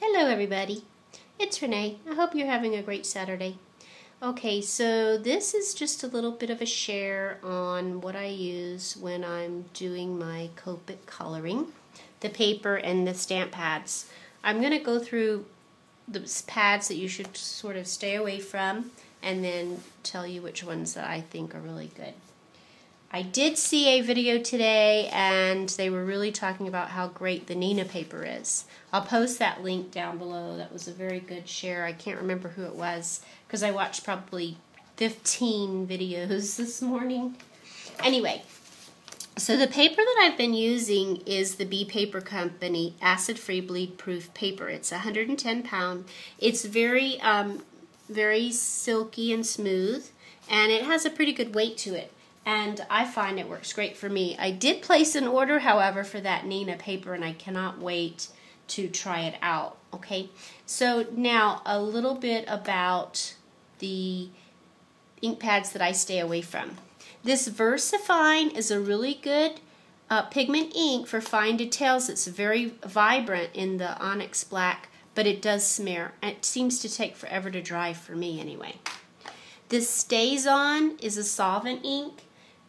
Hello everybody, it's Renee. I hope you're having a great Saturday. Okay, so this is just a little bit of a share on what I use when I'm doing my Copic coloring, the paper and the stamp pads. I'm going to go through the pads that you should sort of stay away from and then tell you which ones that I think are really good. I did see a video today and they were really talking about how great the Nina paper is. I'll post that link down below. That was a very good share. I can't remember who it was because I watched probably 15 videos this morning. Anyway, so the paper that I've been using is the Beepaper Company acid-free bleed-proof paper. It's 110 pound. It's very silky and smooth, and it has a pretty good weight to it. And I find it works great for me. I did place an order, however, for that Nina paper, and I cannot wait to try it out. Okay, so now a little bit about the ink pads that I stay away from. This VersaFine is a really good pigment ink for fine details. It's very vibrant in the onyx black, but it does smear. It seems to take forever to dry for me anyway. This StazOn is a solvent ink.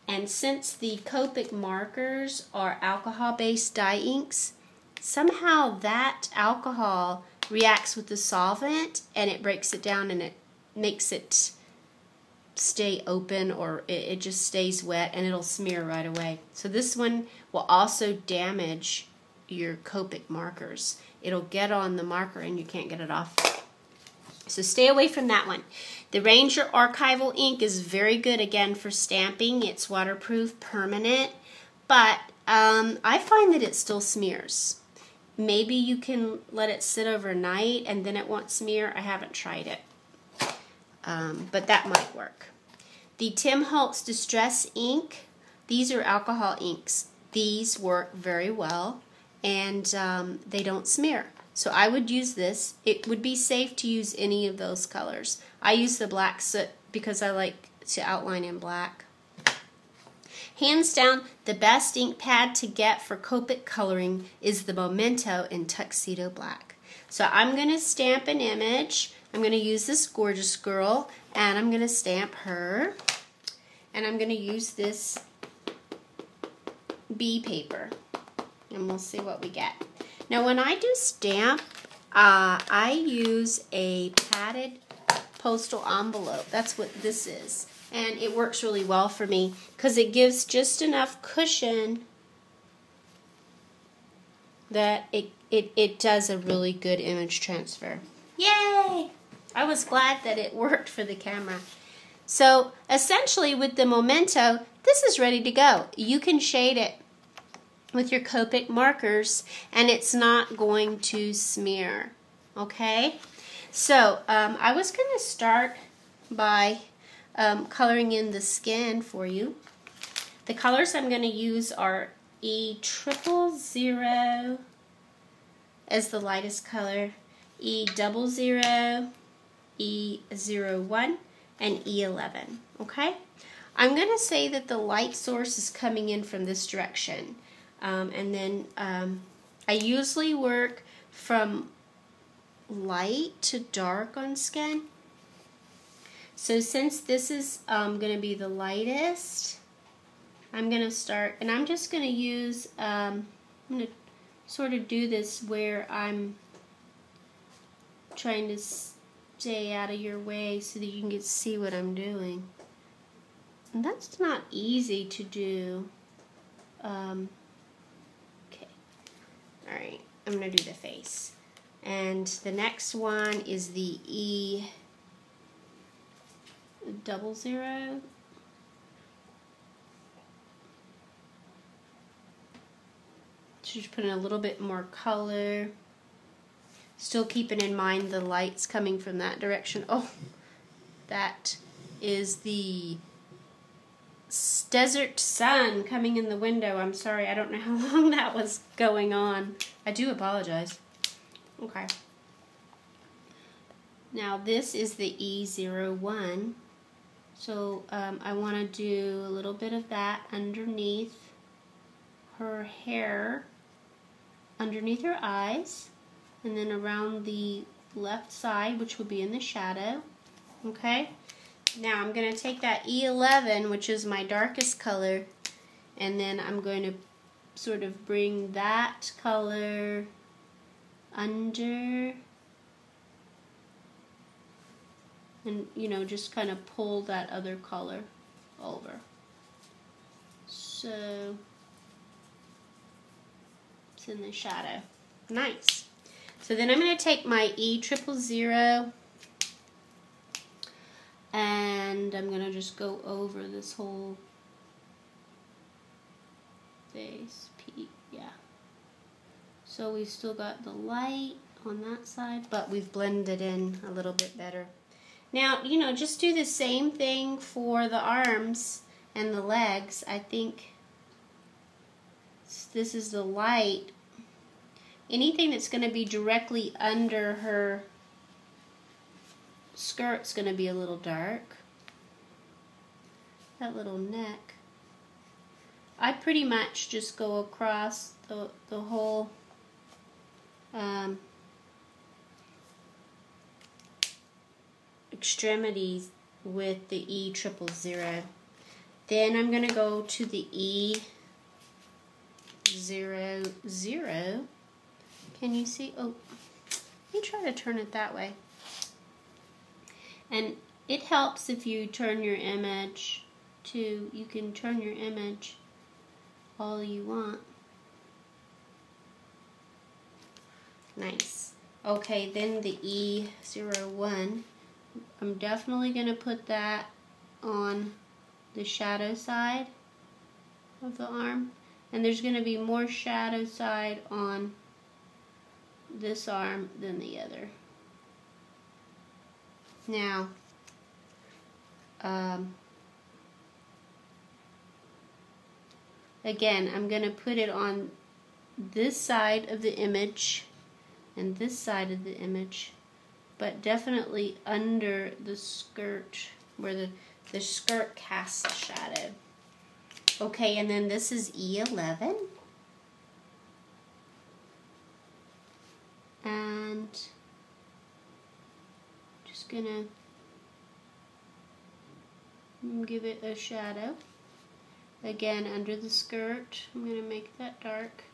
And since the Copic markers are alcohol-based dye inks, somehow that alcohol reacts with the solvent and it breaks it down and it makes it stay open, or it just stays wet and it'll smear right away. So this one will also damage your Copic markers. It'll get on the marker and you can't get it off. So stay away from that one. The Ranger Archival ink is very good again for stamping. It's waterproof, permanent, but I find that it still smears. Maybe you can let it sit overnight and then it won't smear. I haven't tried it, but that might work. The Tim Holtz Distress ink, these are alcohol inks. These work very well and they don't smear. So I would use this. It would be safe to use any of those colors. I use the black soot because I like to outline in black. Hands down, the best ink pad to get for Copic coloring is the Memento in tuxedo black. So I'm going to stamp an image. I'm going to use this gorgeous girl and I'm going to stamp her. And I'm going to use this Beepaper. And we'll see what we get. Now when I do stamp, I use a padded postal envelope. That's what this is. And it works really well for me because it gives just enough cushion that it does a really good image transfer. Yay! I was glad that it worked for the camera. So essentially with the Memento, this is ready to go. You can shade it with your Copic markers and it's not going to smear. Okay, so I was going to start by coloring in the skin for you. The colors I'm going to use are E000 as the lightest color, E00, E01, and E11. Okay, I'm going to say that the light source is coming in from this direction. And then I usually work from light to dark on skin. So since this is going to be the lightest, I'm going to start, and I'm just going to use, I'm going to sort of do this where I'm trying to stay out of your way so that you can get to see what I'm doing. And that's not easy to do. Alright, I'm going to do the face. And the next one is the E00. Just put in a little bit more color. Still keeping in mind the light's coming from that direction. Oh, that is the desert sun coming in the window. I'm sorry, I don't know how long that was going on. I do apologize. Okay. Now this is the E01. So I want to do a little bit of that underneath her hair, underneath her eyes. and then around the left side, which will be in the shadow. Okay? Now I'm going to take that E11, which is my darkest color, and then I'm going to sort of bring that color under, and you know, just kind of pull that other color over. So it's in the shadow. Nice. So then I'm going to take my E000 and I'm going to just go over this whole face. Yeah. So we've still got the light on that side, but we've blended in a little bit better. Now, you know, just do the same thing for the arms and the legs. I think this is the light. Anything that's going to be directly under her skirt's going to be a little dark. That little neck. I pretty much just go across the whole extremities with the E000. Then I'm going to go to the E00. Can you see? Oh, let me try to turn it that way. And it helps if you turn your image to, you can turn your image all you want. Nice. Okay, then the E01. I'm definitely going to put that on the shadow side of the arm. And there's going to be more shadow side on this arm than the other. Now, again, I'm going to put it on this side of the image and this side of the image, but definitely under the skirt, where the skirt casts the shadow. Okay, and then this is E11. And just gonna give it a shadow. Again, under the skirt, I'm gonna make that dark.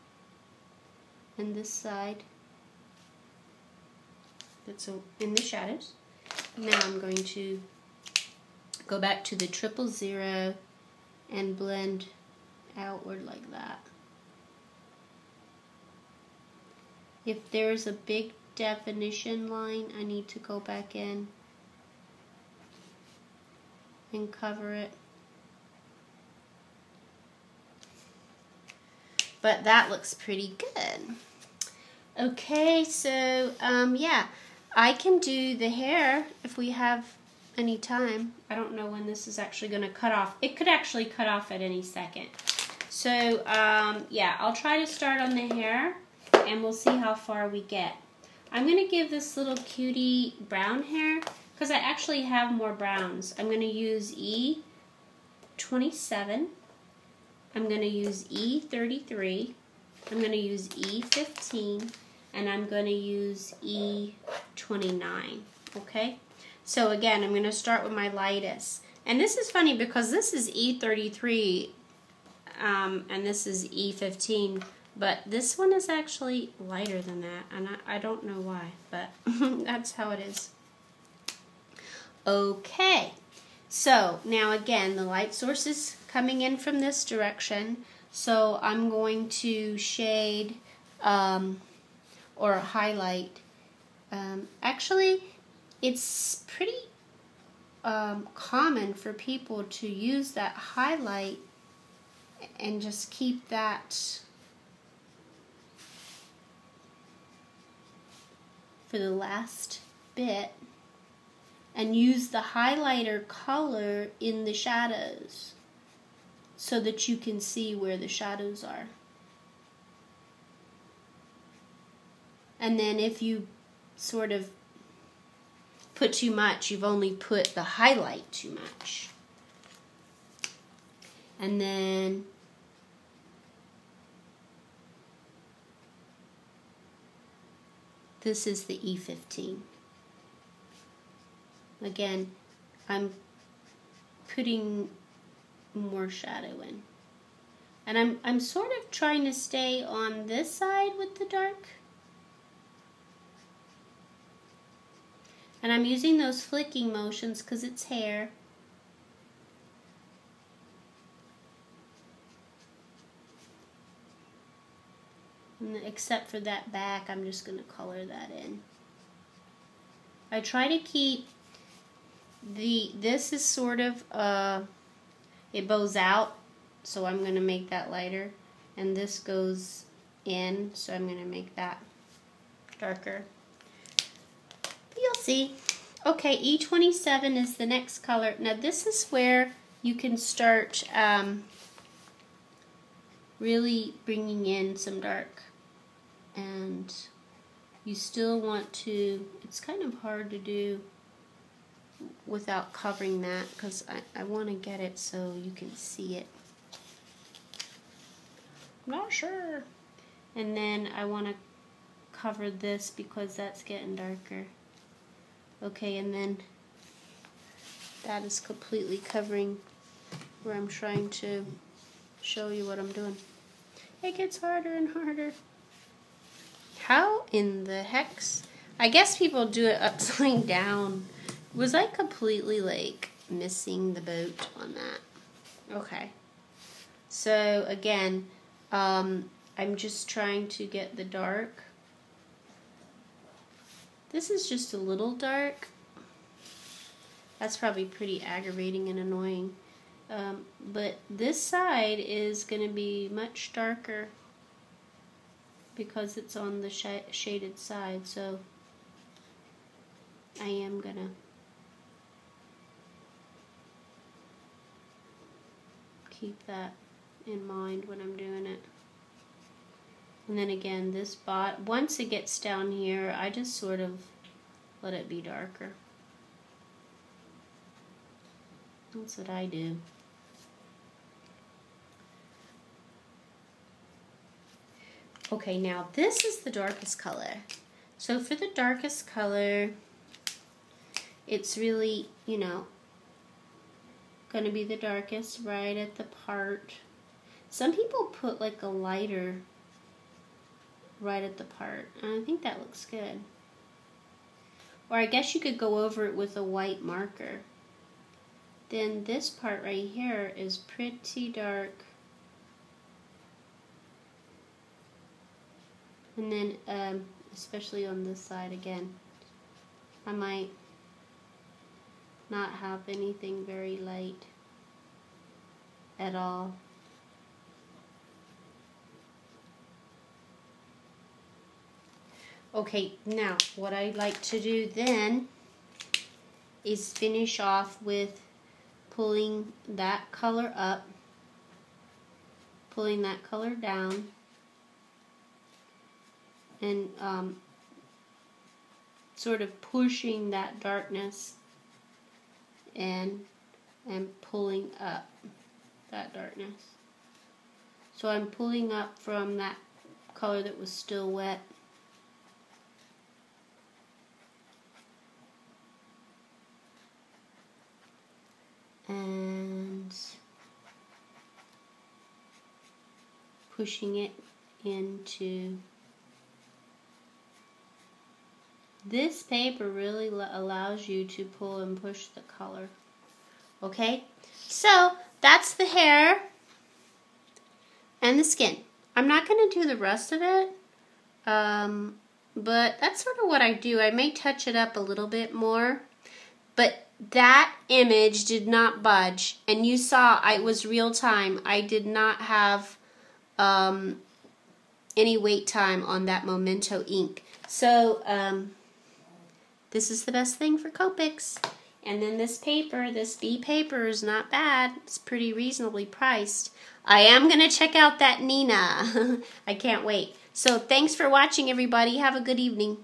And this side, that's in the shadows. Now I'm going to go back to the 000 and blend outward like that. If there's a big definition line, I need to go back in and cover it. But that looks pretty good. Okay, so yeah, I can do the hair if we have any time. I don't know when this is actually going to cut off. It could actually cut off at any second. So yeah, I'll try to start on the hair and we'll see how far we get. I'm going to give this little cutie brown hair because I actually have more browns. I'm going to use E27. I'm going to use E33. I'm going to use E15. And I'm going to use E29. Okay? So again, I'm going to start with my lightest. And this is funny because this is E33 and this is E15. But this one is actually lighter than that, and I don't know why, but that's how it is. Okay, so now again, the light source is coming in from this direction, so I'm going to shade or highlight. Actually, it's pretty common for people to use that highlight and just keep that for the last bit and use the highlighter color in the shadows so that you can see where the shadows are. And then if you sort of put too much, you've only put the highlight too much. And then This is the E15. Again, I'm putting more shadow in. And I'm sort of trying to stay on this side with the dark. And I'm using those flicking motions because it's hair. And except for that back, I'm just going to color that in. I try to keep this is sort of, it bows out, so I'm going to make that lighter. And this goes in, so I'm going to make that darker. You'll see. Okay, E27 is the next color. Now this is where you can start really bringing in some dark. And you still want to, it's kind of hard to do without covering that because I want to get it so you can see it. I'm not sure. And then I want to cover this because that's getting darker. Okay, and then that is completely covering where I'm trying to show you what I'm doing. It gets harder and harder. How in the hex? I guess people do it upside down. Was I completely like missing the boat on that? Okay. So again, I'm just trying to get the dark. This is just a little dark. That's probably pretty aggravating and annoying. But this side is going to be much darker because it's on the shaded side. So I am going to keep that in mind when I'm doing it. And then again, this once it gets down here, I just sort of let it be darker. That's what I do. Okay, now this is the darkest color. So for the darkest color, it's really, you know, going to be the darkest right at the part. Some people put like a lighter right at the part, and I think that looks good. Or I guess you could go over it with a white marker. Then this part right here is pretty dark. And then, especially on this side again, I might not have anything very light at all. Okay, now what I'd like to do then is finish off with pulling that color up, pulling that color down, and sort of pushing that darkness in and pulling up that darkness. So I'm pulling up from that color that was still wet. And pushing it into this paper really allows you to pull and push the color. Okay, so that's the hair and the skin. I'm not going to do the rest of it, but that's sort of what I do. I may touch it up a little bit more, but that image did not budge, and you saw it was real time. I did not have any wait time on that Memento ink. So this is the best thing for Copics. And then this paper, this Beepaper, is not bad. It's pretty reasonably priced. I am going to check out that Nina. I can't wait. So thanks for watching, everybody. Have a good evening.